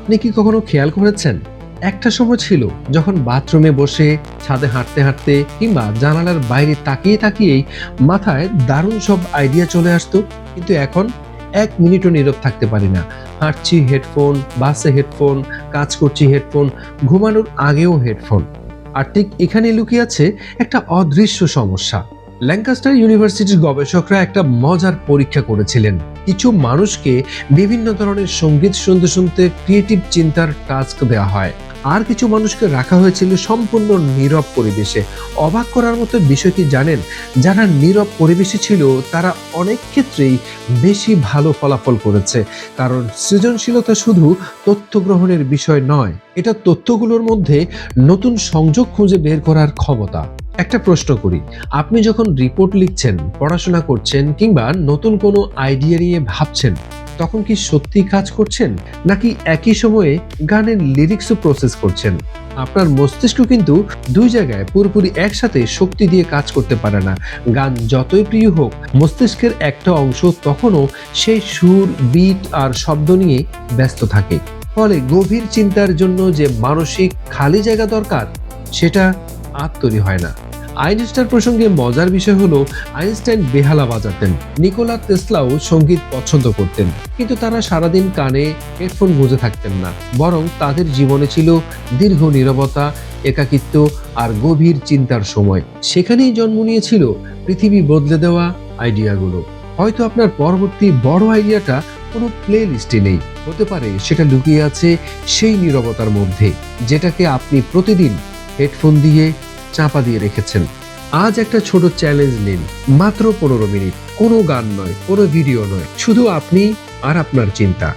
আপনি কি কখনো খেয়াল করেছেন, একটা সময় ছিল যখন বাথরুমে বসে, ছাদে হাঁটতে হাঁটতে কিংবা জানালার বাইরে তাকিয়ে তাকিয়েই মাথায় দারুণ সব আইডিয়া চলে আসতো, কিন্তু এখন 1 মিনিটও নীরব থাকতে পারি না। হাঁটছি হেডফোন, বাসে হেডফোন, কাজ করছি হেডফোন, ঘুমানোর আগেও হেডফোন। আর ঠিক এখানে লুকিয়ে আছে একটা অদৃশ্য সমস্যা। ল্যাঙ্কাস্টার ইউনিভার্সিটির গবেষকরা একটা মজার পরীক্ষা করেছিলেন। কিছু মানুষকে বিভিন্ন ধরনের সঙ্গীত শুনতে শুনতে ক্রিয়েটিভ চিন্তার টাস্ক দেওয়া হয়, আর কিছু মানুষকে রাখা হয়েছিল সম্পূর্ণ নীরব পরিবেশে। অবাক করার মতো বিষয় কি জানেন, যারা নীরব পরিবেশে ছিল তারা অনেক ক্ষেত্রেই বেশি ভালো ফলাফল করেছে। কারণ সৃজনশীলতা শুধু তথ্য গ্রহণের বিষয় নয়, এটা তথ্যগুলোর মধ্যে নতুন সংযোগ খুঁজে বের করার ক্ষমতা। একটা প্রশ্ন করি, আপনি যখন রিপোর্ট লিখছেন, পড়াশোনা করছেন কিংবা নতুন কোনো আইডিয়া নিয়ে ভাবছেন, তখন কি সত্যি কাজ করছেন, নাকি একই সময়ে গানের লিরিক্সও প্রসেস করছেন? আপনার মস্তিষ্ক কিন্তু দুই জায়গায় পুরোপুরি একসাথে শক্তি দিয়ে কাজ করতে পারে না। গান যতই প্রিয় হোক, মস্তিষ্কের একটা অংশ তখনও সেই সুর, বিট আর শব্দ নিয়ে ব্যস্ত থাকে। ফলে গভীর চিন্তার জন্য যে মানসিক খালি জায়গা দরকার, সেটা আর তৈরি হয় না। আইনস্টাইন প্রসঙ্গে মজার বিষয় হলো, আইনস্টাইন বেহালা বাজাতেন, নিকোলা টেসলাও সঙ্গীত পছন্দ করতেন, কিন্তু তারা সারাদিন কানে হেডফোন গুঁজে থাকতেন না। বরং তাদের জীবনে ছিল দীর্ঘ নীরবতা, একাকিত্ব আর গভীর চিন্তার সময়। সেখানেই জন্ম নিয়েছিল পৃথিবী বদলে দেওয়া আইডিয়াগুলো। হয়তো আপনার পরবর্তী বড় আইডিয়াটা কোনো প্লে লিস্টে নেই, হতে পারে সেটা লুকিয়ে আছে সেই নীরবতার মধ্যে, যেটাকে আপনি প্রতিদিন হেডফোন দিয়ে চাপা দিয়ে রেখেছেন। আজ একটা ছোট চ্যালেঞ্জ নিন, মাত্র 15 মিনিট। কোনো গান নয়, কোনো ভিডিও নয়, শুধু আপনি আর আপনার চিন্তা।